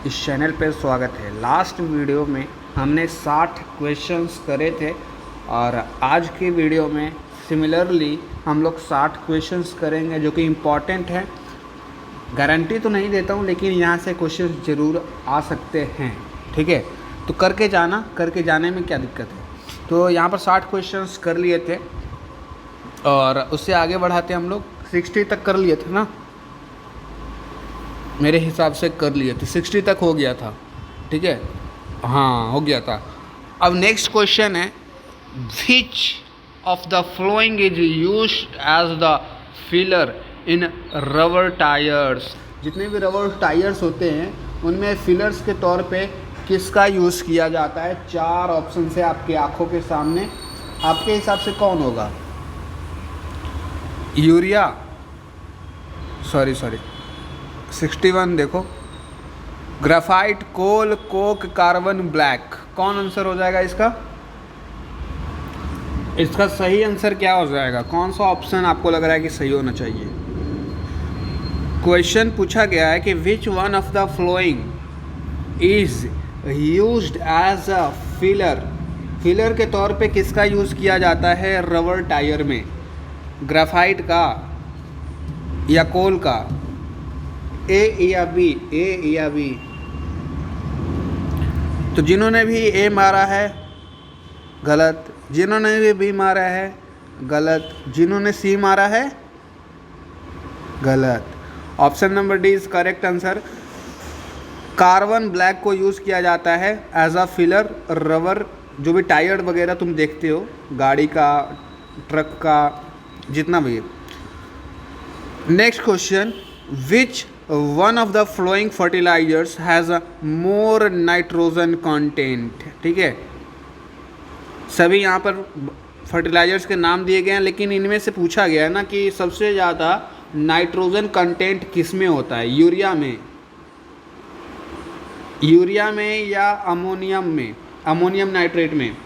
इस चैनल पर स्वागत है। लास्ट वीडियो में हमने 60 क्वेश्चंस करे थे और आज की वीडियो में सिमिलरली हम लोग 60 क्वेश्चंस करेंगे जो कि इम्पॉर्टेंट है। गारंटी तो नहीं देता हूँ, लेकिन यहाँ से क्वेश्चंस ज़रूर आ सकते हैं। ठीक है, तो करके जाने में क्या दिक्कत है। तो यहाँ पर 60 क्वेश्चंस कर लिए थे और उससे आगे बढ़ाते हम लोग 60 तक कर लिए थे ना, मेरे हिसाब से कर लिए थे, 60 तक हो गया था। ठीक है, हाँ हो गया था। अब नेक्स्ट क्वेश्चन है, which of the following is used as the filler in rubber tyres. जितने भी रबर टायर्स होते हैं उनमें फिलर्स के तौर पे किसका यूज़ किया जाता है। 4 ऑप्शन है आपके आंखों के सामने, आपके हिसाब से कौन होगा। यूरिया, सॉरी 61 देखो, ग्रेफाइट, कोल, कोक, कार्बन ब्लैक। कौन आंसर हो जाएगा इसका। इसका सही आंसर क्या हो जाएगा, कौन सा ऑप्शन आपको लग रहा है कि सही होना चाहिए। क्वेश्चन पूछा गया है कि which one of the following is used as a filler. Filler के तौर पे किसका यूज़ किया जाता है रबर टायर में। ग्रेफाइट का या कोल का, ए या बी। तो जिन्होंने भी ए मारा है गलत, जिन्होंने भी बी मारा है गलत, जिन्होंने सी मारा है गलत। Option number D is correct answer. Carbon black को यूज़ किया जाता है एज अ फिलर रबर, जो भी टायर वगैरह तुम देखते हो, गाड़ी का, ट्रक का, जितना भी। Next question, which one of the following fertilisers has a more nitrogen content. ठीक है, सभी यहाँ पर फर्टिलाइजर्स के नाम दिए गए हैं, लेकिन इनमें से पूछा गया है ना कि सबसे ज़्यादा नाइट्रोजन कंटेंट किस में होता है। यूरिया में या अमोनियम नाइट्रेट में।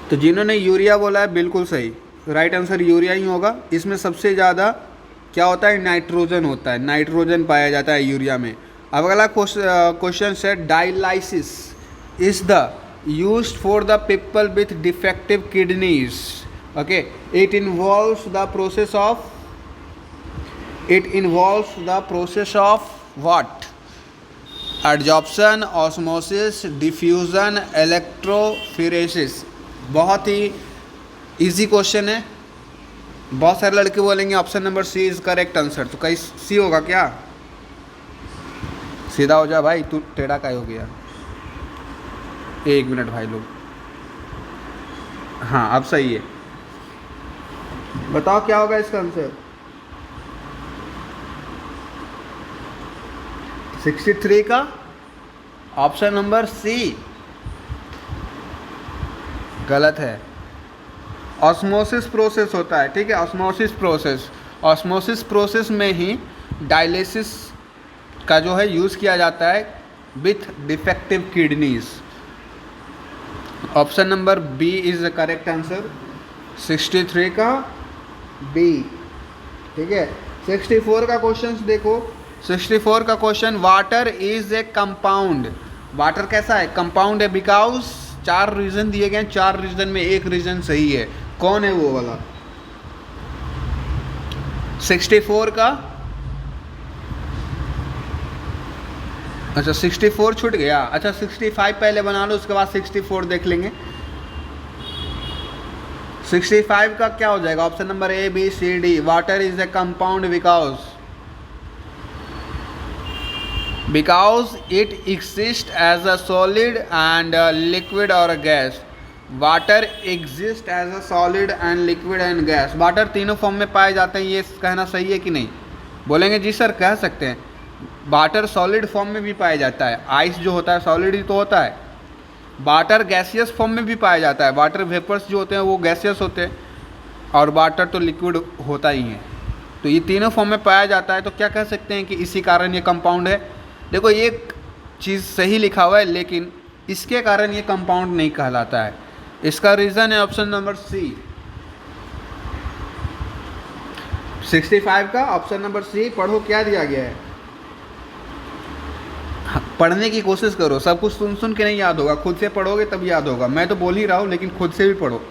तो जिन्होंने यूरिया बोला है बिल्कुल सही, राइट आंसर यूरिया ही होगा। इसमें सबसे ज़्यादा क्या होता है, नाइट्रोजन होता है, नाइट्रोजन पाया जाता है यूरिया में। अब अगला क्वेश्चन है, dialysis is the used for the people with defective kidneys. Okay, it involves the process of what. Adsorption, osmosis, diffusion, electrophoresis. बहुत ही इजी क्वेश्चन है। बहुत सारे लड़के बोलेंगे option number C is correct answer. तो कहीं सी होगा क्या। सीधा हो जा भाई, तू टेढ़ा काहे हो गया। 1 मिनट भाई लोग, हाँ अब सही है। बताओ क्या होगा इसका आंसर। 63 का ऑप्शन नंबर सी गलत है। ऑस्मोसिस प्रोसेस होता है। ठीक है, ऑस्मोसिस प्रोसेस में ही डायलिसिस का जो है यूज़ किया जाता है with defective kidneys. Option number B is the correct answer. 63 का बी। ठीक है, 64 का क्वेश्चन देखो। 64 का question, water is a compound. Water कैसा है, कंपाउंड है, बिकॉज 4 रीजन दिए गए हैं, 4 रीजन में एक रीजन सही है। कौन है वो वाला। 64 का, अच्छा 64 छूट गया। अच्छा 65 पहले बना लो, उसके बाद 64 देख लेंगे। 65 का क्या हो जाएगा, option number A B C D. Water is a compound because it exist as a solid and liquid और gas. Water exist as a solid and liquid and gas. Water तीनों फॉर्म में पाए जाते हैं, ये कहना सही है कि नहीं। बोलेंगे जी सर, कह सकते हैं। वाटर सॉलिड फॉर्म में भी पाया जाता है, आइस जो होता है सॉलिड ही तो होता है। वाटर गैसियस फॉर्म में भी पाया जाता है, वाटर वेपर्स जो होते हैं वो गैसियस होते हैं, और वाटर तो लिक्विड होता ही है। तो ये तीनों फॉर्म में पाया जाता है, तो क्या कह सकते हैं कि इसी कारण ये कंपाउंड है। देखो ये चीज़ सही लिखा हुआ है, लेकिन इसके कारण ये कंपाउंड नहीं कहलाता है। इसका रीज़न है ऑप्शन नंबर सी। 65 का ऑप्शन नंबर सी। पढ़ो क्या दिया गया है, पढ़ने की कोशिश करो, सब कुछ सुन सुन के नहीं याद होगा, खुद से पढ़ोगे तब याद होगा। मैं तो बोल ही रहा हूँ लेकिन खुद से भी पढ़ो।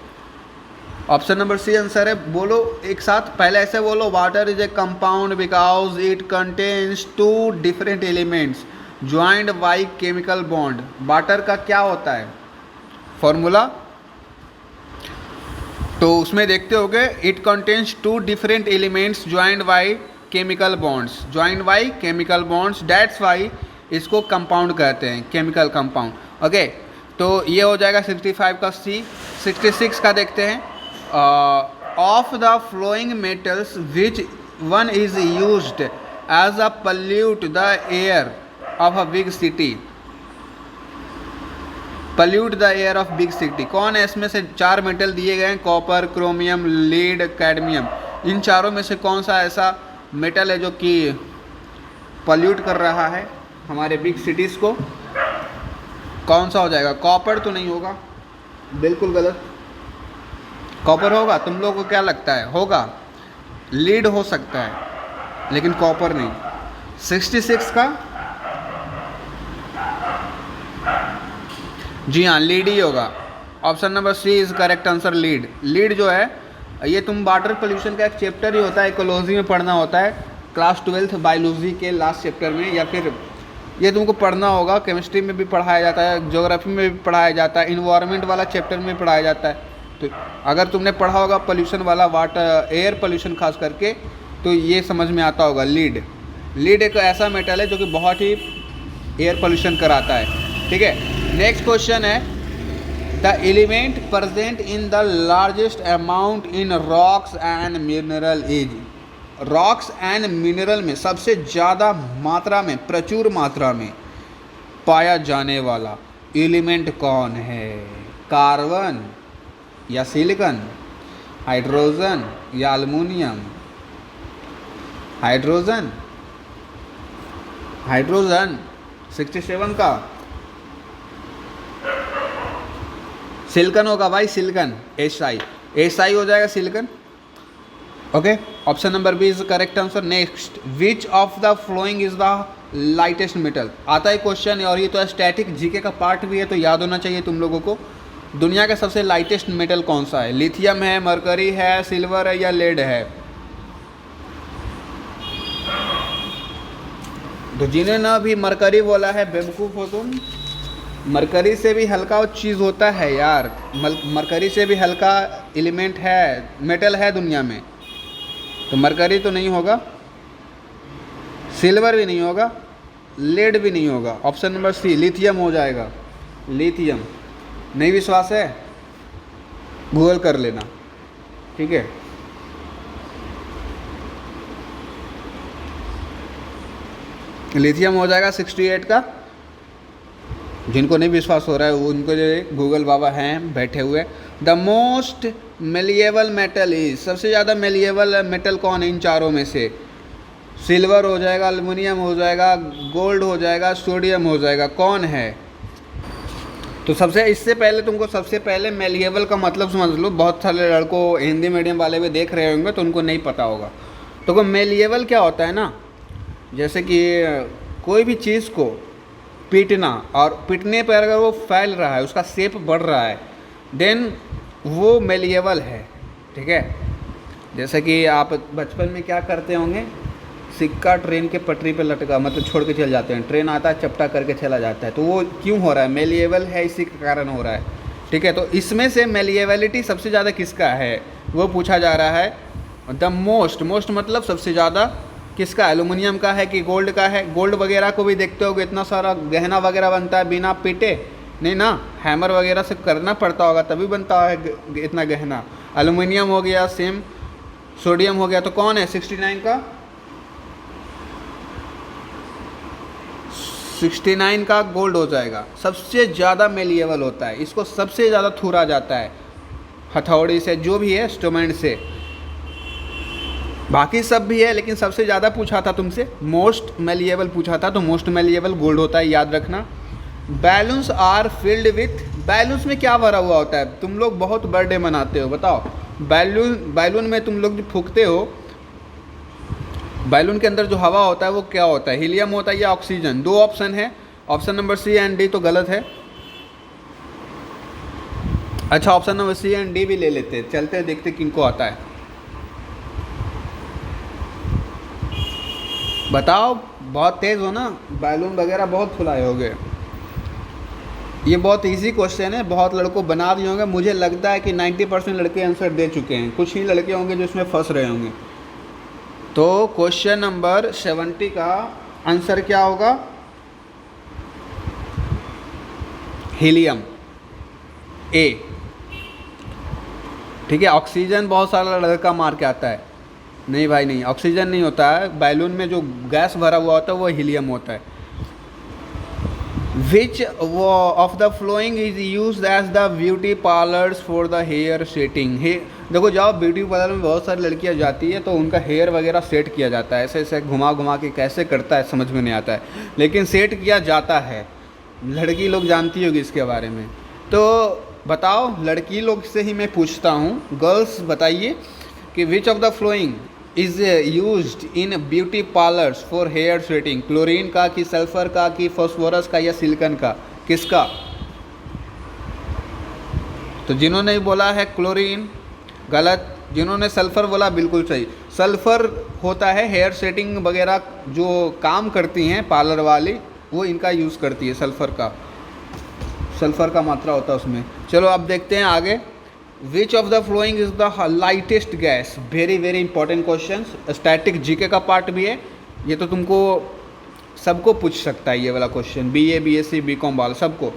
ऑप्शन नंबर सी आंसर है। बोलो एक साथ, पहले ऐसे बोलो, water is a compound because it contains two different elements joined by chemical bond. Water का क्या होता है फॉर्मूला, तो उसमें देखते होगे, it contains two different elements joined by chemical bonds, joined by chemical bonds, that's why इसको compound कहते हैं, केमिकल कंपाउंड। ओके, तो ये हो जाएगा 65 का सी। 66 का देखते हैं। Of the following metals which one is used as a pollute the air of a big city. Pollute the air of big city, कौन है इसमें से? 4 मेटल दिए गए हैं, कॉपर, क्रोमियम, लीड, कैडमियम। इन चारों में से कौन सा ऐसा मेटल है जो कि पल्यूट कर रहा है हमारे बिग सिटीज़ को? कौन सा हो जाएगा? कॉपर तो नहीं होगा, बिल्कुल गलत। कॉपर होगा? तुम लोगों को क्या लगता है होगा? लीड हो सकता है लेकिन कॉपर नहीं। 66 का जी हाँ, लीड ही होगा। Option number C is correct answer, lead. Lead जो है ये तुम वाटर पोल्यूशन का एक चैप्टर ही होता है, इकोलॉजी में पढ़ना होता है, क्लास 12th बायोलॉजी के लास्ट चैप्टर में, या फिर ये तुमको पढ़ना होगा, केमिस्ट्री में भी पढ़ाया जाता है, ज्योग्राफी में भी पढ़ाया जाता है, इन्वायरमेंट वाला चैप्टर में पढ़ाया जाता है। तो अगर तुमने पढ़ा होगा पोल्यूशन वाला, वाटर एयर पोल्यूशन खास करके, तो ये समझ में आता होगा। लीड, लीड एक ऐसा मेटल है जो कि बहुत ही एयर पोल्यूशन कराता है। ठीक है, नेक्स्ट क्वेश्चन है, the element present in the largest amount in rocks and mineral is. Rocks and mineral में सबसे ज़्यादा मात्रा में, प्रचुर मात्रा में पाया जाने वाला एलिमेंट कौन है? कार्बन या सिलिकॉन, हाइड्रोजन या एल्युमिनियम? हाइड्रोजन, हाइड्रोजन 67 का सिलिकॉन होगा भाई, सिलिकॉन, एसआई हो जाएगा silicon. Okay, option number B is correct answer. Next, which of the following is the lightest metal. आता है क्वेश्चन, और ये तो स्टैटिक जीके का पार्ट भी है, तो याद होना चाहिए तुम लोगों को। दुनिया का सबसे लाइटेस्ट मेटल कौन सा है? लिथियम है, मरकरी है, सिल्वर है या लेड है? तो जिन्होंने भी मरकरी बोला है बेवकूफ़ हो तुम। मरकरी से भी हल्का चीज़ होता है यार, मरकरी से भी हल्का एलिमेंट है, मेटल है दुनिया में, तो मरकरी तो नहीं होगा, सिल्वर भी नहीं होगा, लेड भी नहीं होगा। ऑप्शन नंबर सी लिथियम हो जाएगा। लिथियम। नहीं विश्वास है? गूगल कर लेना, ठीक है। लिथियम हो जाएगा 68 का। जिनको नहीं विश्वास हो रहा है वो उनको जो गूगल बाबा हैं बैठे हुए। The most malleable metal is, सबसे ज़्यादा मेलिएबल मेटल कौन है इन चारों में से? सिल्वर हो जाएगा, एल्युमिनियम हो जाएगा, गोल्ड हो जाएगा, सोडियम हो जाएगा, कौन है? तो सबसे इससे पहले तुमको सबसे पहले मेलिएबल का मतलब समझ लो। बहुत सारे लड़कों हिंदी मीडियम वाले भी देख रहे होंगे तो उनको नहीं पता होगा। तो मेलिएबल क्या होता है ना, जैसे कि कोई भी चीज़ को पीटना, और पीटने पर अगर वो फैल रहा है, उसका शेप बढ़ रहा है, देन वो मेलिएबल है। ठीक है, जैसे कि आप बचपन में क्या करते होंगे, सिक्का ट्रेन के पटरी पे लटका, मतलब छोड़ के चले जाते हैं, ट्रेन आता है चपटा करके चला जाता है, तो वो क्यों हो रहा है? मेलिएबल है, इसी के कारण हो रहा है। ठीक है, तो इसमें से मेलिएबिलिटी सबसे ज़्यादा किसका है वो पूछा जा रहा है। द मोस्ट, मोस्ट मतलब सबसे ज़्यादा किसका? एल्युमिनियम का है कि गोल्ड का है? गोल्ड वगैरह को भी देखते होगे, इतना सारा गहना वगैरह बनता है बिना पीटे, नहीं ना, हैमर वगैरह से करना पड़ता होगा तभी बनता है इतना गहना। एल्युमिनियम हो गया, सेम सोडियम हो गया, तो कौन है 69 का? 69 का गोल्ड हो जाएगा। सबसे ज़्यादा मेलिएबल होता है, इसको सबसे ज़्यादा थूरा जाता है हथौड़ी से, जो भी है इंस्ट्रूमेंट से। बाकी सब भी है लेकिन सबसे ज़्यादा पूछा था तुमसे, मोस्ट मेलिएबल पूछा था, तो मोस्ट मेलिएबल गोल्ड होता है, याद रखना। Balloons are filled with, balloons में क्या भरा हुआ होता है? तुम लोग बहुत बर्थडे मनाते हो, बताओ बैलून में तुम लोग जो फूंकते हो बैलून के अंदर जो हवा होता है वो क्या होता है, हीलियम होता है या ऑक्सीजन? दो ऑप्शन है, option number C and D तो गलत है। अच्छा, option number C and D भी ले लेते हैं, चलते हैं देखते किनको आता है। बताओ, बहुत तेज हो ना, बैलून वगैरह बहुत फुलाए होगे। ये बहुत इजी क्वेश्चन है, बहुत लड़कों बना दिए होंगे, मुझे लगता है कि 90% लड़के आंसर दे चुके हैं, कुछ ही लड़के होंगे जो इसमें फंस रहे होंगे। तो क्वेश्चन नंबर 70 का आंसर क्या होगा? हीलियम, ए। ठीक है, ऑक्सीजन बहुत सारा लड़का मार के आता है, नहीं भाई नहीं, ऑक्सीजन नहीं होता है, बैलून में जो गैस भरा हुआ होता है वो हीलियम होता है। Which of the following is use as the beauty parlours for the hair setting? देखो, जाओ ब्यूटी पार्लर में बहुत सारी लड़कियां जाती है तो उनका हेयर वगैरह सेट किया जाता है, ऐसे ऐसे घुमा घुमा के कैसे करता है समझ में नहीं आता है, लेकिन सेट किया जाता है। लड़की लोग जानती होगी इसके बारे में। तो बताओ, लड़की लोग से ही मैं पूछता हूँ, गर्ल्स बताइए कि which of the following is used in beauty parlours for hair setting? Chlorine का कि सल्फर का कि फॉस्फोरस का या सिलिकॉन का, किसका? तो जिन्होंने बोला है क्लोरीन गलत, जिन्होंने सल्फर बोला बिल्कुल सही। सल्फर होता है हेयर सेटिंग वगैरह जो काम करती हैं पार्लर वाली, वो इनका यूज़ करती है, सल्फर का मात्रा होता है उसमें। चलो अब देखते हैं आगे। विच of the following is the lightest gas? Very very important question, static GK का पार्ट भी है, ये तो तुमको सबको पूछ सकता है ये वाला क्वेश्चन, बीए बीएससी बीकॉम वाला सबको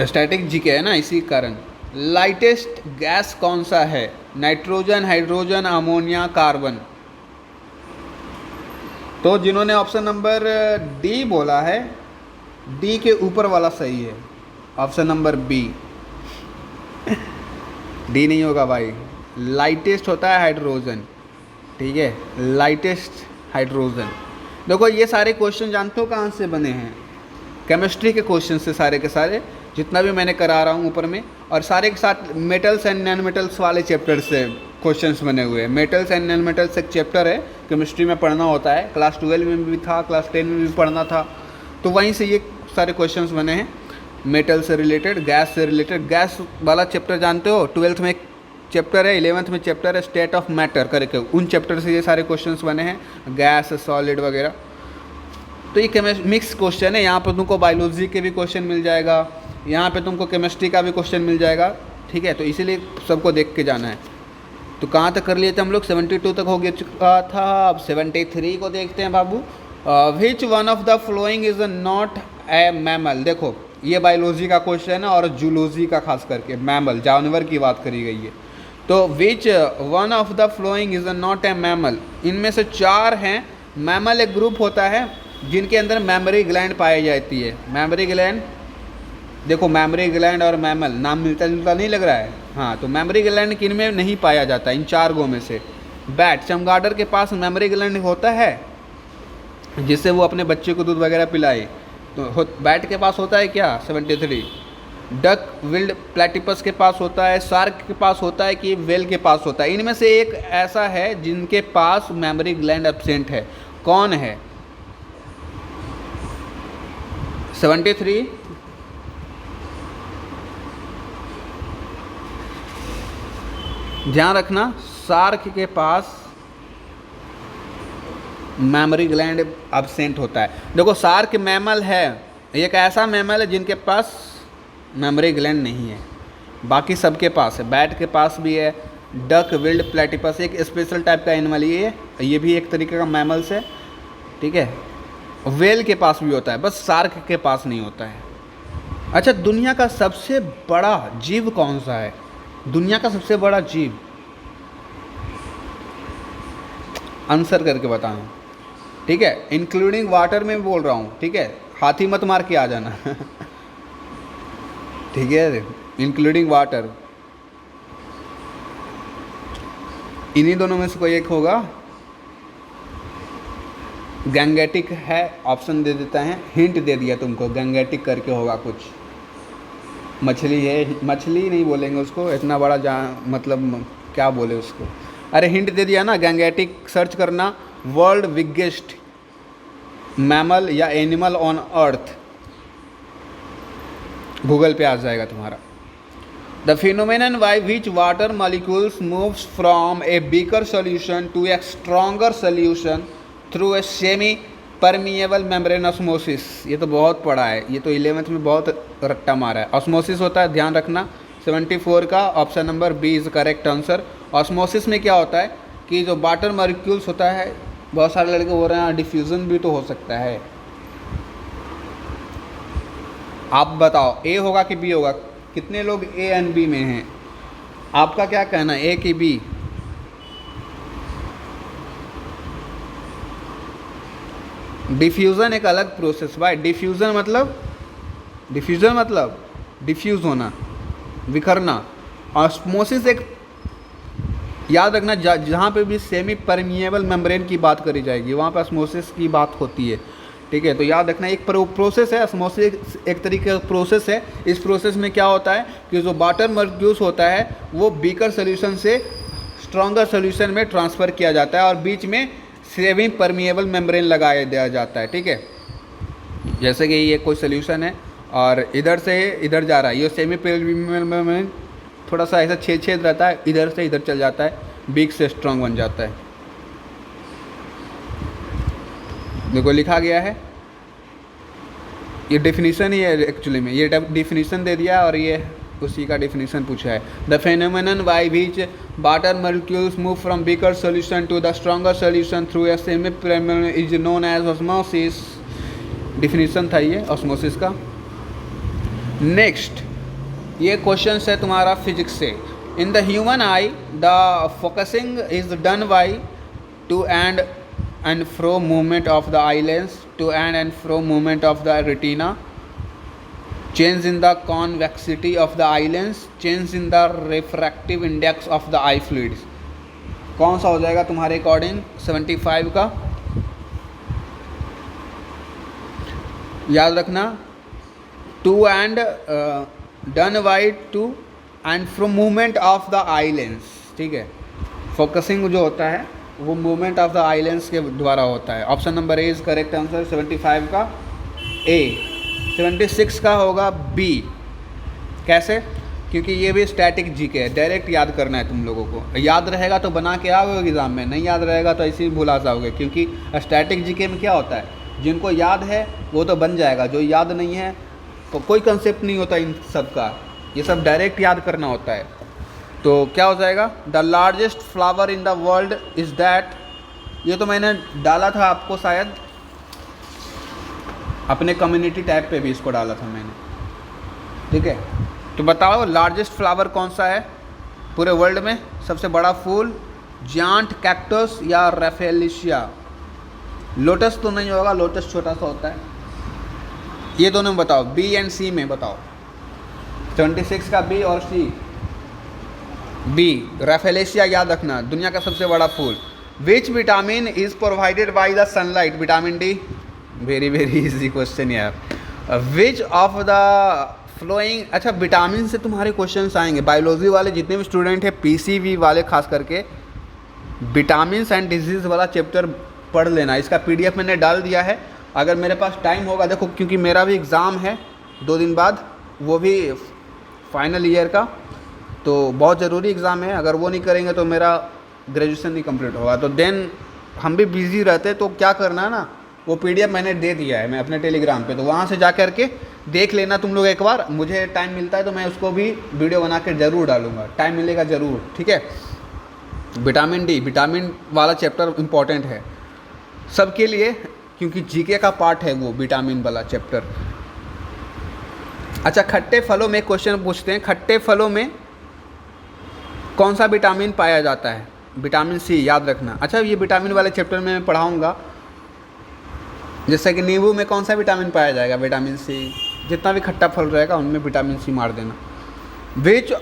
स्टैटिक जीके है ना, इसी कारण। लाइटेस्ट गैस कौन सा है? Nitrogen, hydrogen, ammonia, carbon? तो जिन्होंने ऑप्शन नंबर डी बोला है, डी के ऊपर वाला सही है, ऑप्शन नंबर बी। डी नहीं होगा भाई, लाइटेस्ट होता है हाइड्रोजन, ठीक है, लाइटेस्ट हाइड्रोजन। देखो ये सारे क्वेश्चन जानते हो कहाँ से बने हैं? केमिस्ट्री के क्वेश्चन से, सारे के सारे जितना भी मैंने करा रहा हूँ ऊपर में, और सारे के साथ मेटल्स एंड नॉन मेटल्स वाले चैप्टर से क्वेश्चंस बने हुए हैं। मेटल्स एंड नॉन मेटल्स एक चैप्टर है, केमिस्ट्री में पढ़ना होता है, क्लास 12 में भी था, क्लास 10 में भी पढ़ना था, तो वहीं से ये सारे क्वेश्चंस बने हैं। मेटल से रिलेटेड, गैस से रिलेटेड, गैस वाला चैप्टर जानते हो, 12th में एक चैप्टर है, 11th में चैप्टर है स्टेट ऑफ मैटर करके, उन चैप्टर से ये सारे क्वेश्चंस बने हैं, गैस सॉलिड वगैरह। तो ये मिक्स क्वेश्चन है, यहाँ पर तुमको बायोलॉजी के भी क्वेश्चन मिल जाएगा, यहाँ पे तुमको केमिस्ट्री का भी क्वेश्चन मिल जाएगा, ठीक है, तो इसीलिए सबको देख के जाना है। तो कहाँ तक कर लिए थे हम लोग? 72 तक हो गया चुका था, अब 73 को देखते हैं बाबू। Which one of the following is not a mammal? देखो ये बायोलॉजी का क्वेश्चन है और जूलॉजी का, खास करके मैमल जानवर की बात करी गई है। तो विच one of the following is not a mammal? इनमें से 4 हैं। मैमल एक ग्रुप होता है जिनके अंदर मेमोरी ग्लैंड पाई जाती है। मेमोरी ग्लैंड, देखो मेमोरी ग्लैंड और मैमल नाम मिलता जुलता नहीं लग रहा है? हाँ, तो मेमोरी ग्लैंड किन में नहीं पाया जाता? इन 4 गो में से। बैट, चमगादड़ के पास मेमोरी ग्लैंड होता है जिससे वो अपने बच्चे को दूध वगैरह पिलाए, तो बैट के पास होता है क्या? 73। डक विल्ड प्लेटिपस के पास होता है, शार्क के पास होता है कि वेल के पास होता है? इनमें से एक ऐसा है जिनके पास मेमोरी ग्लैंड एब्सेंट है, कौन है? 73। ध्यान रखना, शार्क के पास मेमोरी ग्लैंड एब्सेंट होता है। देखो शार्क मैमल है, एक ऐसा मैमल है जिनके पास मेमोरी ग्लैंड नहीं है, बाकी सबके पास है। बैट के पास भी है, डक विल्ड प्लेटिपस एक स्पेशल टाइप का एनिमल ये भी एक तरीके का मैमल्स है, ठीक है। वेल के पास भी होता है, बस शार्क के पास नहीं होता है। अच्छा, दुनिया का सबसे बड़ा जीव कौन सा है? दुनिया का सबसे बड़ा जीव, आंसर करके बताना, ठीक है। इंक्लूडिंग वाटर में बोल रहा हूँ, ठीक है, हाथी मत मार के आ जाना ठीक है, इंक्लूडिंग वाटर। इन्हीं दोनों में से कोई एक होगा। गैंगेटिक है, ऑप्शन दे देता है, हिंट दे दिया तुमको, गैंगेटिक करके होगा कुछ। मछली है, मछली नहीं बोलेंगे उसको, इतना बड़ा मतलब क्या बोले उसको। अरे हिंट दे दिया ना, गैंगेटिक सर्च करना, वर्ल्ड बिगेस्ट मैमल या एनिमल ऑन अर्थ, गूगल पे आ जाएगा तुम्हारा। The phenomenon by which water molecules moves from a beaker solution to a stronger solution through a semi permeable membrane osmosis. ये तो बहुत पढ़ा है, ये तो 11th में बहुत रट्टा मारा है। ऑस्मोसिस होता है, ध्यान रखना, 74 का option number B is correct answer. Osmosis में क्या होता है कि जो वाटर मॉलिक्यूल्स होता है, बहुत सारे लड़के बोल रहे हैं डिफ्यूज़न भी तो हो सकता है। आप बताओ ए होगा कि बी होगा? कितने लोग ए एंड बी में हैं? आपका क्या कहना है, ए कि बी? डिफ्यूज़न एक अलग प्रोसेस भाई। डिफ्यूज़न मतलब डिफ्यूज़ होना, बिखरना। ऑस्मोसिस एक, याद रखना, जहाँ पे भी सेमी परमिएबल मेम्ब्रेन की बात करी जाएगी वहाँ पे ऑस्मोसिस की बात होती है, ठीक है? तो याद रखना एक प्रोसेस है, ऑस्मोसिस एक तरीके का प्रोसेस है। इस प्रोसेस में क्या होता है कि जो वाटर मॉलिक्यूल्स होता है वो बीकर सोल्यूशन से स्ट्रॉन्गर सोल्यूशन में ट्रांसफ़र किया जाता है और बीच में सेमी परमिएबल मेम्ब्रेन लगाया दिया जाता है, ठीक है? जैसे कि ये कोई सोल्यूशन है और इधर से इधर जा रहा है, ये सेमी परमिएबल मेम्ब्रेन थोड़ा सा ऐसा छेद रहता है, इधर से इधर चल जाता है, बीक से स्ट्रॉन्ग बन जाता है। देखो लिखा गया है, ये डेफिनेशन ही है एक्चुअली में, ये डेफिनेशन दे दिया और ये उसी का डेफिनेशन पूछा है। The phenomenon by which water molecules move from beaker solution to the stronger solution through a semi permeable is known as osmosis. Definition था ये ऑस्मोसिस का। नेक्स्ट ये क्वेश्चन है तुम्हारा फिजिक्स से। In the human eye the focusing is done by to and fro movement of the eye lens, to and fro movement of the retina, change in the convexity of the eye lens, change in the refractive index of the eye fluids. कौन सा हो जाएगा तुम्हारे according 75 का? याद रखना, to and done by to and from movement of the eye lens, ठीक है? फोकसिंग जो होता है वो movement of the eye lens के द्वारा होता है। Option number A is correct answer 75 का ए। 76 का होगा बी। कैसे? क्योंकि ये भी स्टैटिक जीके है, डायरेक्ट याद करना है तुम लोगों को। याद रहेगा तो बना के आओगे एग्ज़ाम में, नहीं याद रहेगा तो ऐसे ही भुला जाओगे। क्योंकि स्टैटिक जीके में क्या होता है, जिनको याद है वो तो बन जाएगा, जो याद नहीं है तो कोई कंसेप्ट नहीं होता इन सब का, ये सब डायरेक्ट याद करना होता है। तो क्या हो जाएगा? The largest flower in the world is that. ये तो मैंने डाला था आपको शायद अपने कम्युनिटी टैब पे भी, इसको डाला था मैंने, ठीक है? तो बताओ लार्जेस्ट फ्लावर कौन सा है पूरे वर्ल्ड में? सबसे बड़ा फूल जायंट कैक्टस या रैफेलिशिया? लोटस तो नहीं होगा, लोटस छोटा सा होता है। ये दोनों में बताओ, बी एंड सी में बताओ। 76 का बी और सी। बी रैफेलिशिया, याद रखना, दुनिया का सबसे बड़ा फूल। Which vitamin is provided by the sunlight? Vitamin D. Very very easy question यार। विच ऑफ द फ्लोइंग, अच्छा विटामिन से तुम्हारे क्वेश्चंस आएंगे। बायोलॉजी वाले जितने भी स्टूडेंट हैं, पीसीबी वाले खास करके, विटामिन एंड डिजीज़ वाला चैप्टर पढ़ लेना। इसका पीडीएफ मैंने डाल दिया है, अगर मेरे पास टाइम होगा, देखो क्योंकि मेरा भी एग्ज़ाम है 2 दिन बाद, वो भी फाइनल ईयर का, तो बहुत ज़रूरी एग्ज़ाम है। अगर वो नहीं करेंगे तो मेरा ग्रेजुएशन नहीं कंप्लीट होगा। तो देन हम भी बिज़ी रहते, तो क्या करना है ना, वो पीडीएफ मैंने दे दिया है मैं अपने टेलीग्राम पे, तो वहाँ से जा कर के देख लेना तुम लोग एक बार। मुझे टाइम मिलता है तो मैं उसको भी वीडियो बना के ज़रूर डालूँगा, टाइम मिलेगा ज़रूर, ठीक है? विटामिन डी, विटामिन वाला चैप्टर इम्पॉर्टेंट है सबके लिए, क्योंकि जीके का पार्ट है वो विटामिन वाला चैप्टर। अच्छा, खट्टे फलों में क्वेश्चन पूछते हैं, खट्टे फलों में कौन सा विटामिन पाया जाता है? विटामिन सी, याद रखना। अच्छा, ये विटामिन वाले चैप्टर में मैं पढ़ाऊँगा, जैसे कि नींबू में कौन सा विटामिन पाया जाएगा? Vitamin C. जितना भी खट्टा फल रहेगा उनमें विटामिन सी मार देना। Which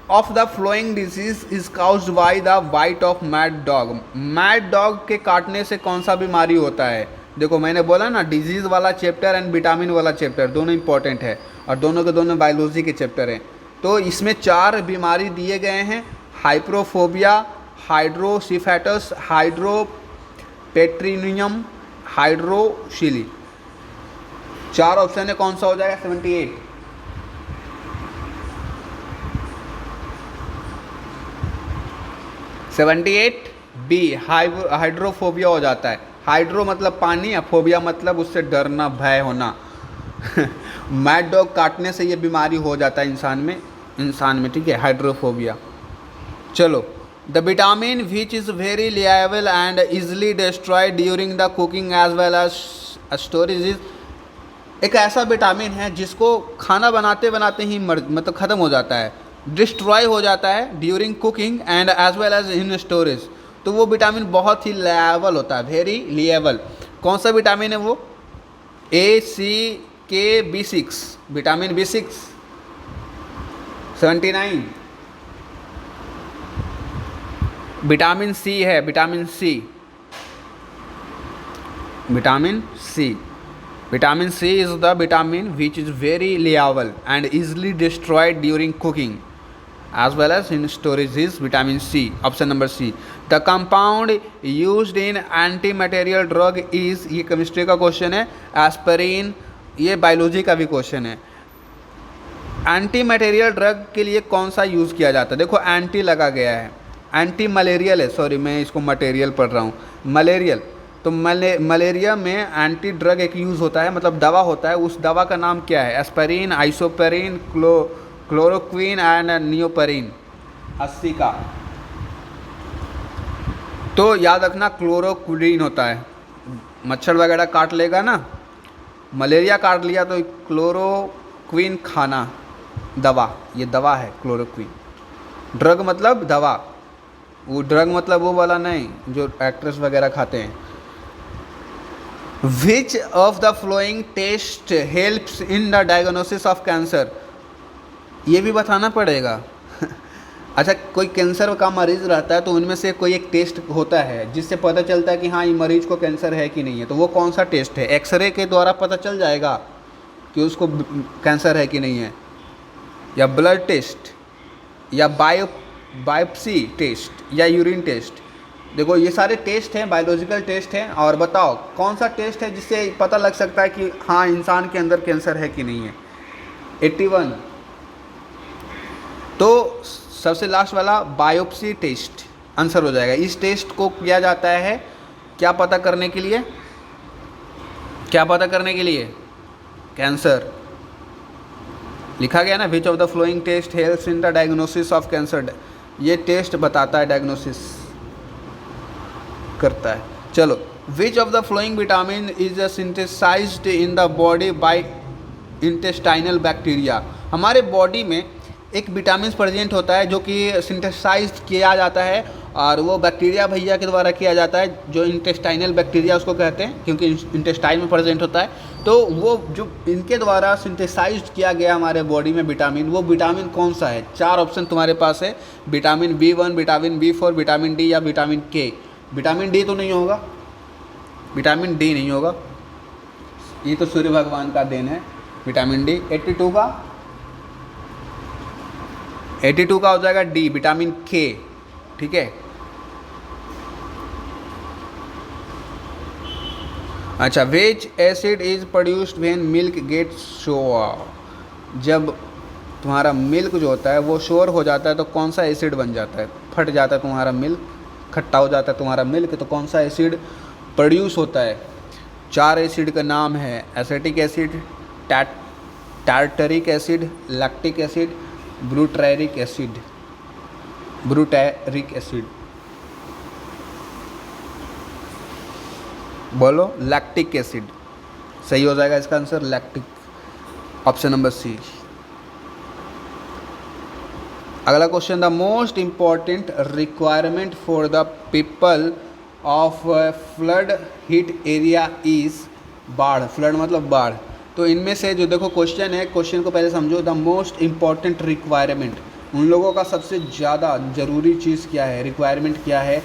of the following disease is caused by the bite of mad dog? Mad dog के काटने से कौन सा बीमारी होता है? देखो मैंने बोला ना, डिजीज़ वाला चैप्टर एंड विटामिन वाला चैप्टर दोनों इंपॉर्टेंट है और दोनों के दोनों बायोलॉजी के चैप्टर हैं। तो इसमें 4 बीमारी दिए गए हैं, हाइप्रोफोबिया, हाइड्रोसिफेटस, हाइड्रोपेट्रिनियम, हाइड्रोशिली। 4 ऑप्शन है, कौन सा हो जाएगा? 78। 78 बी हाइड्रोफोबिया हो जाता है। हाइड्रो मतलब पानी, या फोबिया मतलब उससे डरना, भय होना। मैड डॉग काटने से ये बीमारी हो जाता है इंसान में, ठीक है, हाइड्रोफोबिया। चलो, the vitamin which is very liable and easily destroyed during the cooking as well as storage is, एक ऐसा विटामिन है जिसको खाना बनाते बनाते ही मतलब ख़त्म हो जाता है, डिस्ट्रॉय हो जाता है during cooking and as well as in storage. तो वो विटामिन बहुत ही लिएबल होता है, वेरी लिएबल। कौन सा विटामिन है वो? ACK-B6, vitamin B6। 79 vitamin C है, vitamin C. Vitamin C, vitamin C is the vitamin which is very liable and easily destroyed during cooking as well as in storage is vitamin C. Option number C. The compound used in anti-material drug is, ये chemistry का question है, aspirin. ये biology का भी question है। Anti material drug के लिए कौन सा यूज़ किया जाता है? देखो एंटी लगा गया है, एंटी मलेरियल है, सॉरी मैं इसको मटेरियल पढ़ रहा हूँ, मलेरियल। तो मलेरिया में एंटी ड्रग एक यूज़ होता है, मतलब दवा होता है। उस दवा का नाम क्या है? Aspirin, isoperin, chloroquine and neoperin. 80 का। तो याद रखना क्लोरोक्विन होता है। मच्छर वगैरह काट लेगा ना, मलेरिया काट लिया तो क्लोरोक्विन खाना, दवा, ये दवा है क्लोरोक्विन। ड्रग मतलब दवा, वो ड्रग मतलब वो वाला नहीं जो एक्ट्रेस वगैरह खाते हैं। Which of the following test helps in the diagnosis of cancer? ये भी बताना पड़ेगा। अच्छा, कोई कैंसर का मरीज़ रहता है तो उनमें से कोई एक टेस्ट होता है जिससे पता चलता है कि हाँ ये मरीज को कैंसर है कि नहीं है। तो वो कौन सा टेस्ट है? एक्सरे के द्वारा पता चल जाएगा कि उसको कैंसर है कि नहीं है, या ब्लड टेस्ट, या बायोप्सी टेस्ट, या यूरिन टेस्ट। देखो ये सारे टेस्ट हैं, बायोलॉजिकल टेस्ट हैं। और बताओ कौन सा टेस्ट है जिससे पता लग सकता है कि हाँ इंसान के अंदर कैंसर है कि नहीं है? 81। तो सबसे लास्ट वाला बायोप्सी टेस्ट आंसर हो जाएगा। इस टेस्ट को किया जाता है क्या पता करने के लिए? क्या पता करने के लिए? कैंसर। लिखा गया ना, which of the following test helps in the diagnosis of cancer. ये टेस्ट बताता है, डायग्नोसिस करता है। चलो, which of the following vitamin is synthesised in the body by intestinal bacteria. हमारे बॉडी में एक विटामिन प्रेजेंट होता है जो कि सिंथेसाइज किया जाता है, और वो बैक्टीरिया भैया के द्वारा किया जाता है, जो इंटेस्टाइनल बैक्टीरिया उसको कहते हैं, क्योंकि इंटेस्टाइन में प्रेजेंट होता है। तो वो जो इनके द्वारा सिंथेसाइज किया गया हमारे बॉडी में विटामिन, वो विटामिन कौन सा है? 4 ऑप्शन तुम्हारे पास है, vitamin B1, vitamin B4, vitamin D या विटामिन के। विटामिन डी तो नहीं होगा, विटामिन डी नहीं होगा, ये तो सूर्य भगवान का देन है विटामिन डी। 82 का हो जाएगा डी, विटामिन के। ठीक है, अच्छा, which acid is produced when milk gets sour. जब तुम्हारा मिल्क जो होता है वो शोर हो जाता है तो कौन सा एसिड बन जाता है? फट जाता है तुम्हारा मिल्क, खट्टा हो जाता है तुम्हारा मिल्क, तो कौन सा एसिड प्रोड्यूस होता है? 4 एसिड का नाम है, acetic acid, tartaric acid, lactic acid, butyric acid. Butyric acid बोलो, लैक्टिक एसिड सही हो जाएगा इसका answer, lactic, option number C. अगला question, the most important requirement for the people of flood hit area is. बाढ़, फ्लड मतलब बाढ़। तो इनमें से जो देखो क्वेश्चन है, क्वेश्चन को पहले समझो। द मोस्ट इम्पॉर्टेंट रिक्वायरमेंट, उन लोगों का सबसे ज़्यादा ज़रूरी चीज़ क्या है, रिक्वायरमेंट क्या है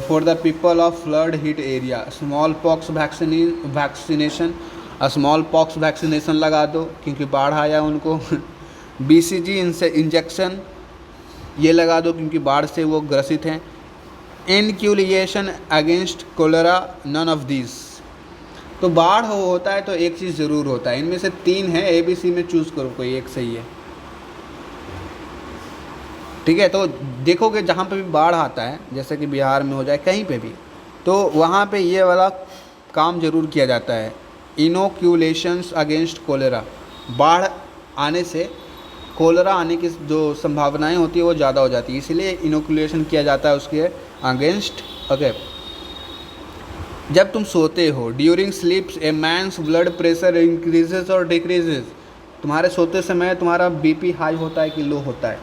for the people of flood hit area? Small pox vaccination, small pox vaccination लगा दो क्योंकि बाढ़ आया उनको। BCG इंजेक्शन ये लगा दो क्योंकि बाढ़ से वो ग्रसित हैं। Inoculation against cholera, none of this. तो बाढ़ होता है तो एक चीज़ ज़रूर होता है, इनमें से 3 है, ए बी सी में चूज़ करो, कोई एक सही है। ठीक है, तो देखोगे जहाँ पे भी बाढ़ आता है, जैसे कि बिहार में हो जाए कहीं पे भी, तो वहाँ पे ये वाला काम ज़रूर किया जाता है, इनोक्यूलेशंस अगेंस्ट कोलेरा। बाढ़ आने से कोलेरा आने की जो संभावनाएं होती है वो ज़्यादा हो जाती है, इसीलिए इनोकुलेशन किया जाता है उसके अगेंस्ट। ओके, जब तुम सोते हो, ड्यूरिंग स्लीप्स ए मैन्स ब्लड प्रेशर इंक्रीजेज और डिक्रीजेज। तुम्हारे सोते समय तुम्हारा बीपी हाई होता है कि लो होता है?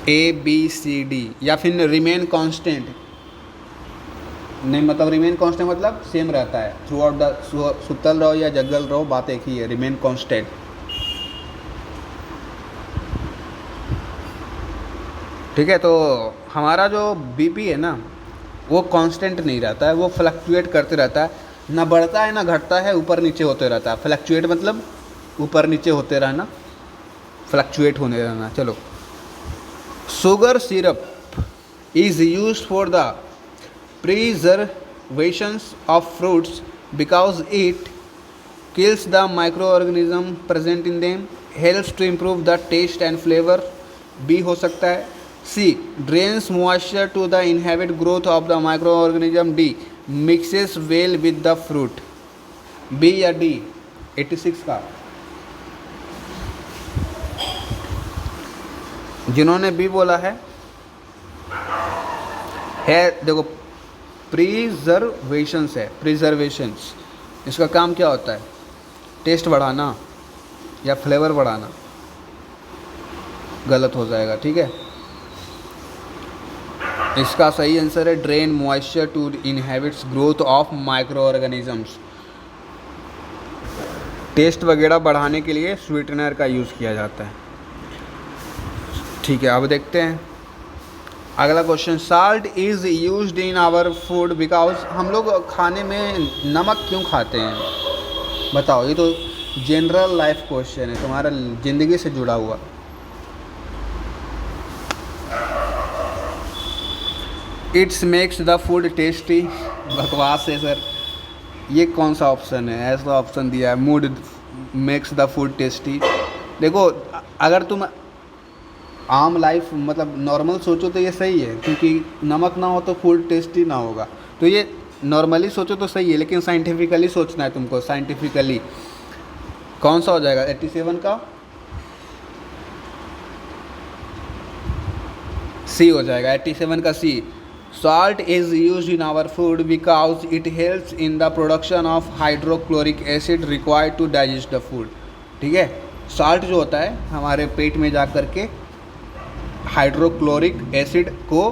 ए बी सी डी, या फिर रिमेन कांस्टेंट? नहीं, मतलब रिमेन कांस्टेंट मतलब सेम रहता है थ्रू आउट द, सुतल रहो या जगल रहो, बात एक ही है, रिमेन कांस्टेंट। ठीक है, तो हमारा जो बीपी है ना वो कांस्टेंट नहीं रहता है, वो फ्लक्चुएट करते रहता है, ना बढ़ता है ना घटता है, ऊपर नीचे होते रहता है। फ्लक्चुएट मतलब ऊपर नीचे होते रहना, फ्लक्चुएट होने रहना। चलो, sugar syrup is used for the preservations of fruits because it kills the microorganism present in them, helps to improve the taste and flavor। B हो सकता है। C drains moisture to the inhibit growth of the microorganism। D mixes well with the fruit। B या D? 86 का जिन्होंने B बोला है देखो, प्रिजर्वेशंस है, प्रिजर्वेशंस, इसका काम क्या होता है? टेस्ट बढ़ाना या फ्लेवर बढ़ाना? गलत हो जाएगा, ठीक है। इसका सही आंसर है drain moisture to inhibits growth of micro organisms. Test वगैरह बढ़ाने के लिए स्वीटनर का यूज़ किया जाता है। ठीक है, अब देखते हैं अगला question. Salt is used in our food because, हम लोग खाने में नमक क्यों खाते हैं? बताओ, ये तो जनरल लाइफ क्वेश्चन है, तुम्हारा ज़िंदगी से जुड़ा हुआ। It's makes the food tasty. बकवास है सर, ये कौन सा ऑप्शन है? ऐसा ऑप्शन दिया है, mood makes the food tasty. देखो, अगर तुम आम लाइफ मतलब नॉर्मल सोचो तो ये सही है, क्योंकि नमक ना हो तो फूड टेस्टी ना होगा, तो ये नॉर्मली सोचो तो सही है, लेकिन साइंटिफिकली सोचना है तुमको। साइंटिफिकली कौन सा हो जाएगा? 87 का सी हो जाएगा, 87 का C. Salt is used in our food because it helps in the production of hydrochloric acid required to digest the food. ठीक है, सॉल्ट जो होता है हमारे पेट में जा कर के हाइड्रोक्लोरिक एसिड को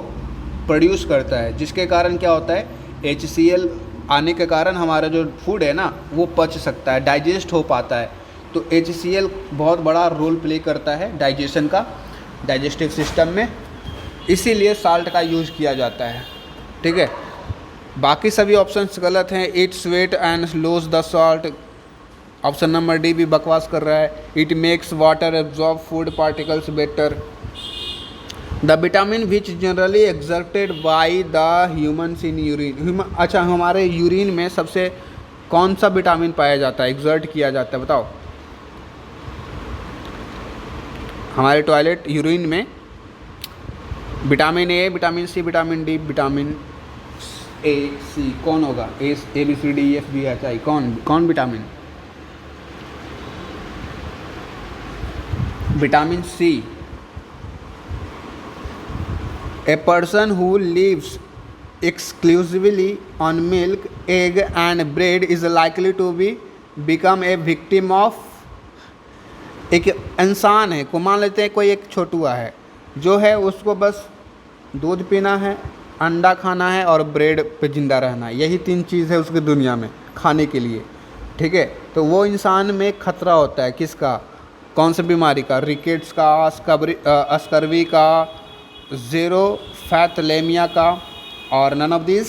प्रोड्यूस करता है, जिसके कारण क्या होता है, HCl आने के कारण हमारा जो फूड है ना वो पच सकता है, डाइजेस्ट हो पाता है। तो HCl बहुत बड़ा रोल प्ले करता है डाइजेशन का, डाइजेस्टिव सिस्टम में, इसीलिए साल्ट का यूज़ किया जाता है। ठीक है, बाकी सभी ऑप्शंस गलत हैं। It sweat and lose the salt, option number D भी बकवास कर रहा है। It makes water absorb food particles better. The vitamin which generally exerted by the humans in urine. अच्छा, हमारे यूरिन में सबसे कौन सा विटामिन पाया जाता है, एक्सर्ट किया जाता है? बताओ। हमारे टॉयलेट यूरिन में vitamin A, vitamin C, vitamin D, vitamin A, C, कौन होगा? A B C D E F G H I, कौन vitamin? Vitamin C. A person who lives exclusively on milk, egg and bread is likely to become a victim of। एक इंसान है को मान लेते हैं, कोई एक छोटुआ है जो है उसको बस दूध पीना है, अंडा खाना है और ब्रेड पे ज़िंदा रहना है, यही 3 चीज़ है उसकी दुनिया में खाने के लिए। ठीक है, तो वो इंसान में खतरा होता है किसका? कौन सी बीमारी का? रिकेट्स का, स्कर्वी का, ज़ीरो फैथलेमिया का, और नन ऑफ दिस।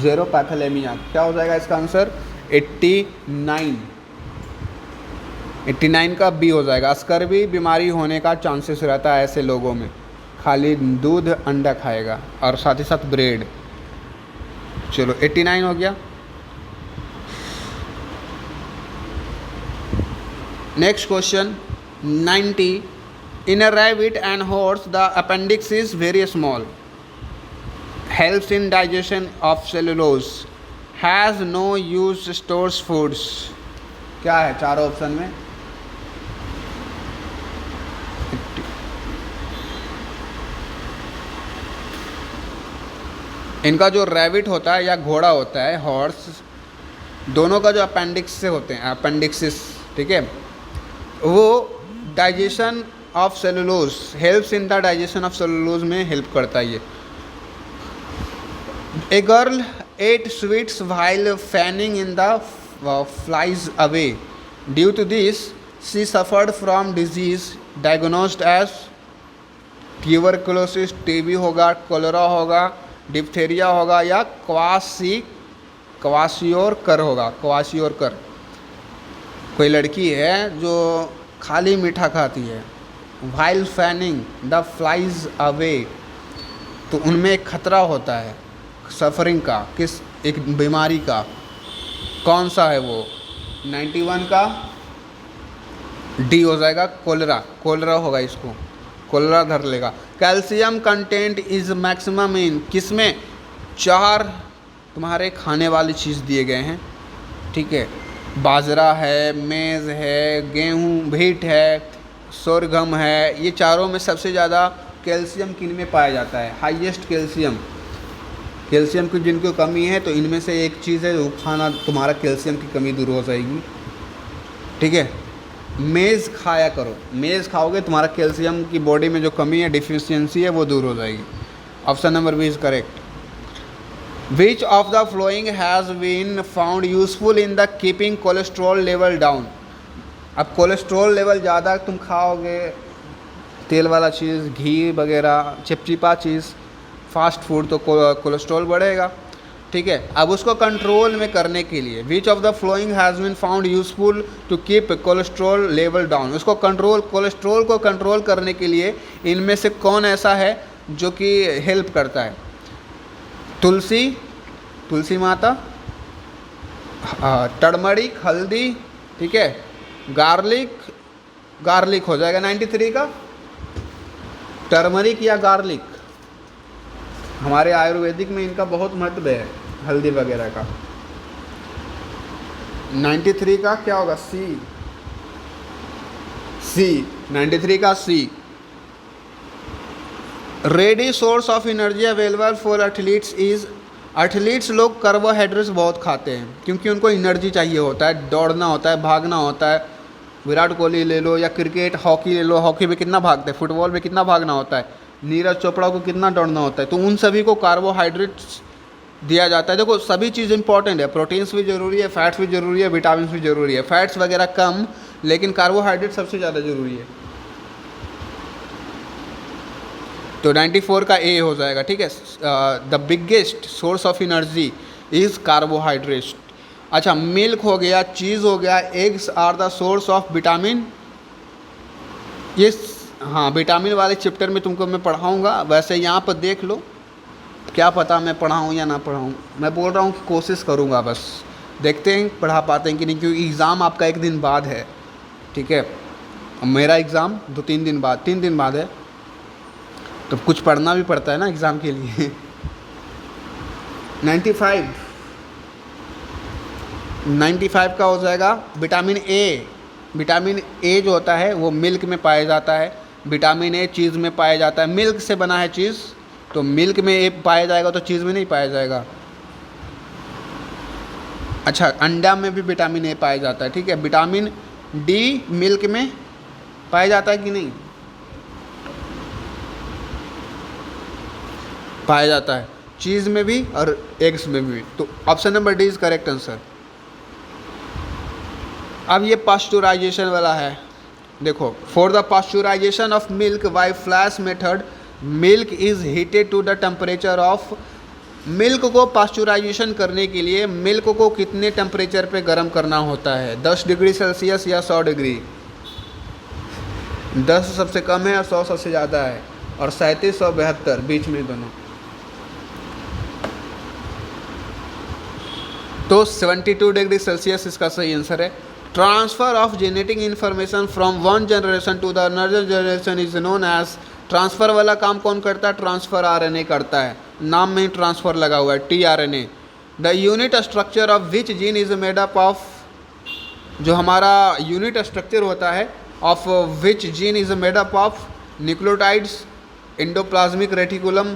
ज़ीरो पैथलेमिया क्या हो जाएगा इसका आंसर? 89। 89 का बी हो जाएगा। स्कर्वी बीमारी होने का चांसेस रहता है ऐसे लोगों में, खाली दूध अंडा खाएगा और साथ ही साथ ब्रेड। चलो 89 हो गया। Next question 90, in a rabbit and horse the appendix is very small, helps in digestion of cellulose, has no use, stores foods. क्या है चारों ऑप्शन में? इनका जो रैबिट होता है या घोड़ा होता है, हॉर्स, दोनों का जो अपेंडिक्स से होते हैं, अपेंडिक्सिस, ठीक है, वो digestion of cellulose, helps in the digestion of cellulose में हेल्प करता है ये। A girl ate sweets while fanning in the flies away, due to this she suffered from disease diagnosed as tuberculosis, TB होगा, cholera होगा, diphtheria होगा या kwashiorkor होगा, kwashiorkor. कोई लड़की है जो खाली मीठा खाती है, while fanning the flies away, तो उनमें एक खतरा होता है सफरिंग का, किस एक बीमारी का, कौन सा है वो? 91 का डी हो जाएगा, कोलेरा, कोलेरा होगा, इसको कोलेरा धर लेगा। Calcium content is maximum in, किसमें? 4 तुम्हारे खाने वाली चीज़ दिए गए हैं, ठीक है, बाजरा है, मेज़ है, गेहूँ, व्हीट है, सोरगम है, ये चारों में सबसे ज़्यादा कैल्शियम किन में पाया जाता है? Highest calcium. कैल्शियम की जिनको कमी है तो इनमें से एक चीज़ है वो खाना, तुम्हारा कैल्शियम की कमी दूर हो जाएगी, ठीक है। मेज़ खाया करो, मेज़ खाओगे तुम्हारा कैल्शियम की बॉडी में जो कमी है, डिफिशियंसी है, वो दूर हो जाएगी। Option number B is correct. Which of the following has been found useful in the keeping cholesterol level down. अब कोलेस्ट्रॉल लेवल ज़्यादा तुम खाओगे, तेल वाला चीज़, घी वगैरह, चिपचिपा चीज़, फास्ट फूड, तो कोलेस्ट्रॉल बढ़ेगा, ठीक है। अब उसको कंट्रोल में करने के लिए which of the following has been found useful to keep cholesterol level down, उसको कंट्रोल, कोलेस्ट्रॉल को कंट्रोल करने के लिए इनमें से कौन ऐसा है जो कि हेल्प करता है? तुलसी, तुलसी माता, टर्मरिक, हल्दी, ठीक है, गार्लिक, गार्लिक हो जाएगा 93 का, टर्मरिक या गार्लिक। हमारे आयुर्वेदिक में इनका बहुत महत्व है, हल्दी वगैरह का। 93 का क्या होगा? सी, सी 93 का C. Ready source of energy available for athletes is, athletes लोग कार्बोहाइड्रेट्स बहुत खाते हैं क्योंकि उनको एनर्जी चाहिए होता है, दौड़ना होता है, भागना होता है। विराट कोहली ले लो या क्रिकेट, हॉकी ले लो, हॉकी में कितना भागते हैं, फुटबॉल में कितना भागना होता है, नीरज चोपड़ा को कितना दौड़ना होता है, तो उन सभी को कार्बोहाइड्रेट्स दिया जाता है। देखो सभी चीज़ इंपॉर्टेंट है, प्रोटीन्स भी ज़रूरी है, फैट्स भी ज़रूरी है, विटामिन भी ज़रूरी है, फैट्स वगैरह कम, लेकिन कार्बोहाइड्रेट सबसे ज़्यादा ज़रूरी है। तो 94 का ए हो जाएगा, ठीक है। The biggest source of energy is carbohydrate. अच्छा, मिल्क हो गया, चीज़ हो गया, eggs are the source of vitamin. ये हाँ, विटामिन वाले चैप्टर में तुमको मैं पढ़ाऊँगा, वैसे यहाँ पर देख लो, क्या पता मैं पढ़ाऊँ या ना पढ़ाऊँ, मैं बोल रहा हूँ कि कोशिश करूँगा, बस देखते हैं पढ़ा पाते हैं कि नहीं, क्योंकि एग्ज़ाम आपका 1 दिन बाद है, ठीक है। मेरा एग्ज़ाम 2-3 दिन बाद, 3 दिन बाद है, तो कुछ पढ़ना भी पड़ता है ना एग्ज़ाम के लिए। 95 का हो जाएगा विटामिन ए। विटामिन ए जो होता है वो मिल्क में पाया जाता है, विटामिन ए चीज़ में पाया जाता है, मिल्क से बना है चीज़, तो मिल्क में ए पाया जाएगा तो चीज़ में नहीं पाया जाएगा। अच्छा, अंडा में भी विटामिन ए पाया जाता है, ठीक है। विटामिन डी मिल्क में पाया जाता है कि नहीं? पाया जाता है, चीज़ में भी और एग्स में भी। तो option number D is correct answer. अब ये पास्चुराइजेशन वाला है, देखो, for the pasteurisation of milk by flash method, milk is heated to the temperature of milk को पास्चुराइजेशन करने के लिए मिल्क को कितने टेम्परेचर पे गर्म करना होता है? 10 डिग्री सेल्सियस या 100 डिग्री? 10 सबसे कम है और 100 सबसे ज़्यादा है, और 37 और 72 बीच में दोनों। तो 72 डिग्री सेल्सियस इसका सही आंसर है। Transfer of genetic information from one generation to the another generation is known as. Transfer वाला काम कौन करता है? ट्रांसफ़र आरएनए करता है, नाम में ही ट्रांसफ़र लगा हुआ है, tRNA. The unit structure of which gene is made up of. जो हमारा यूनिट स्ट्रक्चर होता है of which gene is made up of nucleotides, endoplasmic reticulum.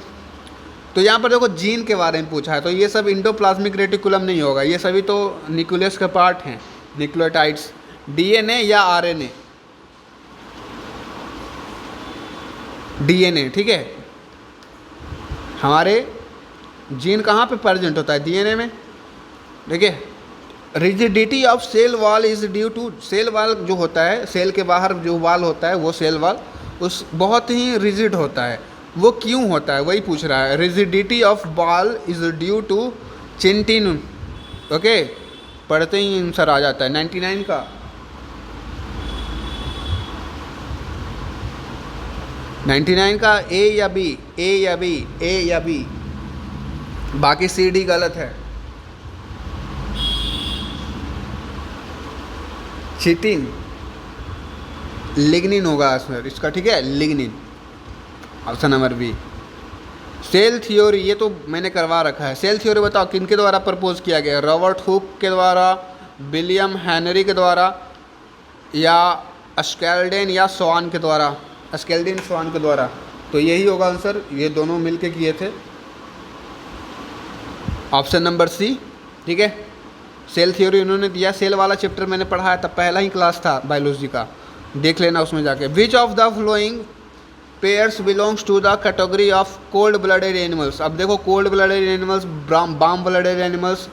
तो यहाँ पर देखो जीन के बारे में पूछा है, तो ये सब इंडोप्लाज्मिक रेटिकुलम नहीं होगा, ये सभी तो न्यूक्लियस के पार्ट हैं, न्यूक्लियोटाइड्स। डीएनए या आरएनए? डीएनए, ठीक है। हमारे जीन कहाँ पे प्रेजेंट होता है? डीएनए में, ठीक है। Rigidity of cell wall is due to. Cell wall जो होता है, सेल के बाहर जो वॉल होता है वो सेल वॉल उस बहुत ही रिजिड होता है, वो क्यों होता है वही पूछ रहा है। Rigidity of ball is due to chitin. Okay, पढ़ते ही आंसर आ जाता है 99 का। 99 का ए या बी? ए या बी? ए या बी? बाकी सी डी गलत है। चिटिन, लिग्निन होगा आंसर इसका, ठीक है, lignin, option number B. Cell theory, ये तो मैंने करवा रखा है। सेल थ्योरी बताओ किनके द्वारा प्रपोज किया गया? रॉबर्ट हुक के द्वारा, विलियम हेनरी के द्वारा, या स्केल्डेन या स्वान के द्वारा? स्केल्डेन स्वान के द्वारा, तो यही होगा आंसर, ये दोनों मिलके किए थे, ऑप्शन नंबर सी, ठीक है। सेल थ्योरी उन्होंने दिया। सेल वाला चैप्टर मैंने पढ़ाया था, पहला ही क्लास था बायोलॉजी का, देख लेना उसमें जाके। Which of the following pairs belongs to the category of cold blooded animals? अब देखो, cold blooded animals, warm blooded animals,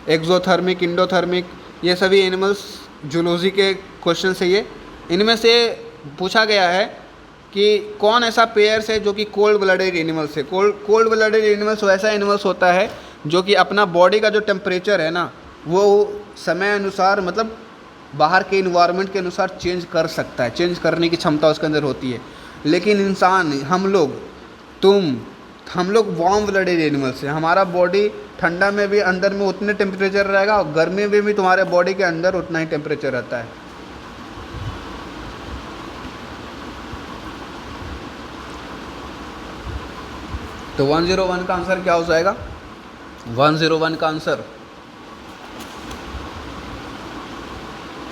exothermic, endothermic, ये सभी एनिमल्स जूलॉजी के क्वेश्चन है ये। इनमें से पूछा गया है कि कौन ऐसा पेयर्स है जो कि कोल्ड ब्लडेड एनिमल्स है। कोल्ड ब्लडेड एनिमल्स वैसा एनिमल्स होता है जो कि अपना बॉडी का जो टेम्परेचर है ना, वो समय अनुसार, मतलब बाहर के इन्वायरमेंट के अनुसार चेंज कर सकता है, चेंज करने की क्षमता उसके अंदर होती है। लेकिन इंसान, हम लोग, हम लोग वार्म ब्लडेड एनिमल्स हैं। हमारा बॉडी ठंडा में भी अंदर में उतने टेम्परेचर रहेगा, और गर्मी में भी तुम्हारे बॉडी के अंदर उतना ही टेम्परेचर रहता है। तो 101 का आंसर क्या हो जाएगा? 101 का answer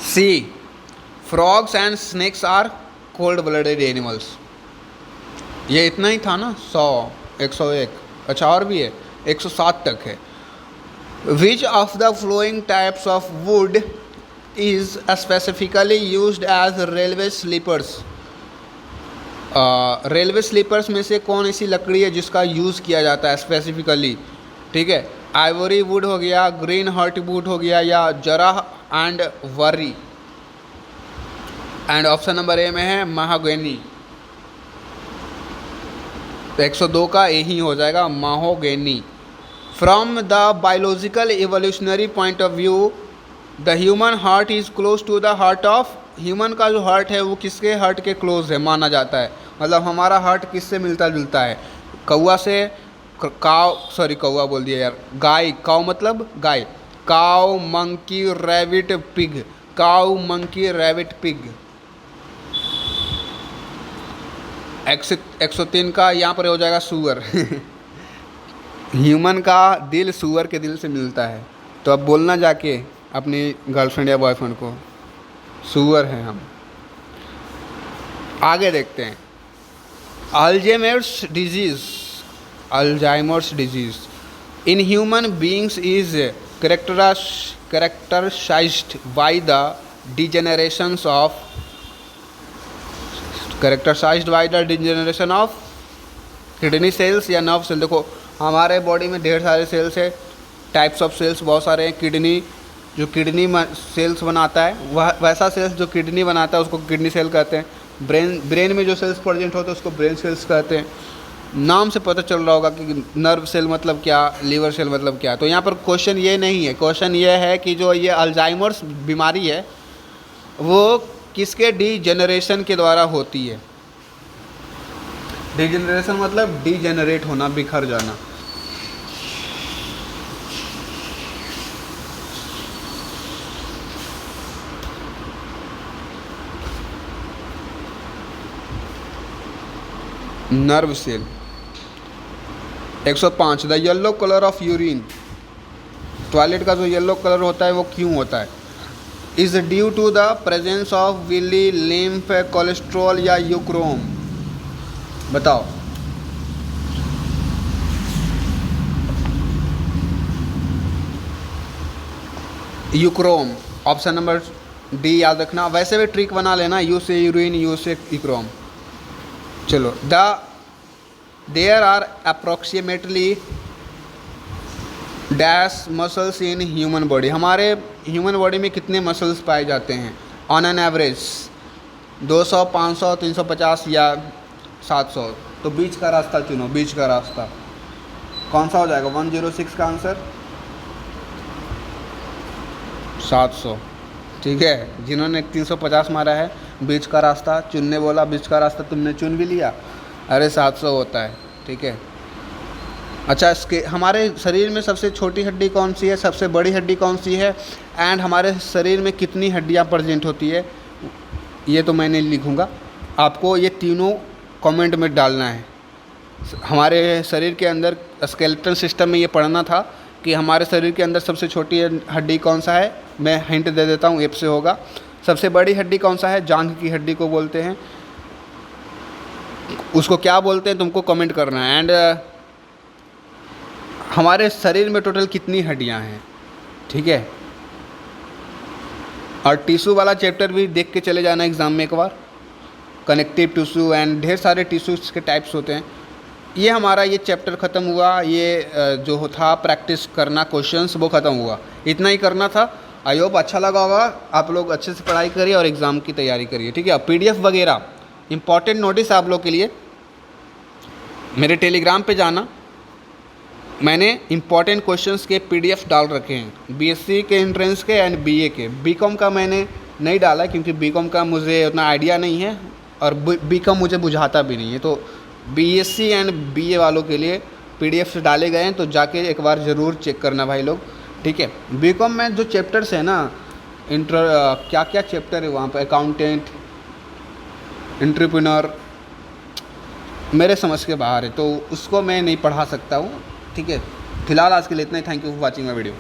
C, frogs and snakes are cold blooded animals. ये इतना ही था ना, 100, 101, अच्छा और भी है, 107 तक है। Which of the following types of wood is specifically used as railway sleepers? Railway sleepers में से कौन ऐसी लकड़ी है जिसका यूज़ किया जाता है स्पेसिफिकली? ठीक है, आइवरी वुड हो गया, ग्रीन हर्ट वुड हो गया, या जराह एंड वरी। एंड ऑप्शन नंबर ए में है महागनी। तो 102 का ए ही हो जाएगा, mahogany. From the biological evolutionary point of view the human heart is close to the heart of. Human का जो हार्ट है वो किसके हार्ट के क्लोज है माना जाता है? मतलब हमारा हार्ट किससे मिलता जुलता है? कौवा से, कौवा बोल दिया यार, गाय, काउ मतलब गाय, cow, monkey, rabbit, pig, cow, monkey, rabbit, pig. 103 का यहाँ पर हो जाएगा सुअर। ह्यूमन का दिल सुअर के दिल से मिलता है। तो अब बोलना जाके अपनी गर्लफ्रेंड या बॉयफ्रेंड को, सुअर हैं हम। आगे देखते हैं, Alzheimer's disease in human beings is characterized by the degeneration of kidney cells या नर्व सेल। देखो हमारे बॉडी में ढेर सारे सेल्स है, टाइप्स ऑफ सेल्स बहुत सारे हैं। किडनी, जो किडनी सेल्स बनाता है, वह वैसा सेल्स जो किडनी बनाता है उसको किडनी सेल कहते हैं। ब्रेन में जो सेल्स प्रेजेंट होते हैं उसको ब्रेन सेल्स कहते हैं। नाम से पता चल रहा होगा कि नर्व सेल मतलब क्या, लीवर सेल मतलब क्या। तो यहाँ पर क्वेश्चन ये नहीं है, क्वेश्चन ये है कि जो ये अल्जाइमर्स बीमारी है वो किसके डीजेनरेशन के द्वारा होती है। डीजेनरेशन मतलब डीजेनरेट होना, बिखर जाना। Nerve cell 105 the yellow colour of urine, toilet का जो येलो कलर होता है वो क्यों होता है। Is due to the presence of villi, lymph, cholesterol या यूक्रोम। बताओ। यूक्रोम, ऑप्शन नंबर डी याद रखना। वैसे भी ट्रिक बना लेना, यू से यूरिन, यू से यूक्रोम। चलो, there are approximately dash muscles in human body. हमारे ह्यूमन बॉडी में कितने मसल्स पाए जाते हैं ऑन एन एवरेज? 200, 500, 350 या 700। तो बीच का रास्ता चुनो, बीच का रास्ता कौन सा हो जाएगा? 106 का आंसर 700। ठीक है, जिन्होंने 350 मारा है, बीच का रास्ता चुनने बोला, बीच का रास्ता तुमने चुन भी लिया। अरे 700 होता है। ठीक है। अच्छा, इसके हमारे शरीर में सबसे छोटी हड्डी कौन सी है, सबसे बड़ी हड्डी कौन सी है, एंड हमारे शरीर में कितनी हड्डियां प्रेजेंट होती है, ये तो मैं नहीं लिखूँगा, आपको ये तीनों कमेंट में डालना है। हमारे शरीर के अंदर स्केलेटल सिस्टम में ये पढ़ना था कि हमारे शरीर के अंदर सबसे छोटी हड्डी कौन सा है। मैं हिंट दे देता हूँ, एप से होगा। सबसे बड़ी हड्डी कौन सा है? जांघ की हड्डी को बोलते हैं। उसको क्या बोलते हैं तुमको कमेंट करना है। एंड हमारे शरीर में टोटल कितनी हड्डियां हैं। ठीक है। और टिश्यू वाला चैप्टर भी देख के चले जाना एग्ज़ाम में एक बार। कनेक्टिव टिश्यू एंड ढेर सारे टिश्यूज़ के टाइप्स होते हैं। ये हमारा ये चैप्टर ख़त्म हुआ। ये जो था प्रैक्टिस करना क्वेश्चंस, वो ख़त्म हुआ। इतना ही करना था। आई होप अच्छा लगा होगा। आप लोग अच्छे से पढ़ाई करिए और एग्ज़ाम की तैयारी करिए। ठीक है। PDF वगैरह इंपॉर्टेंट नोटिस आप लोग के लिए मेरे टेलीग्राम पे जाना। मैंने इंपॉर्टेंट क्वेश्चंस के PDF डाल रखे हैं, BSc के एंट्रेंस के एंड BA के। BCom का मैंने नहीं डाला क्योंकि BCom का मुझे उतना आइडिया नहीं है और BCom मुझे बुझाता भी नहीं है। तो BSc एंड BA वालों के लिए PDF डाले गए हैं, तो जाके एक बार ज़रूर चेक करना भाई लोग। ठीक है। BCom में जो चैप्टर्स है ना, क्या क्या चैप्टर है वहाँ पर, अकाउंटेंट, एंटरप्रेन्योर, मेरे समझ के बाहर है, तो उसको मैं नहीं पढ़ा सकता हूँ। ठीक है। फिलहाल आज के लिए इतना ही। Thank you for watching my video.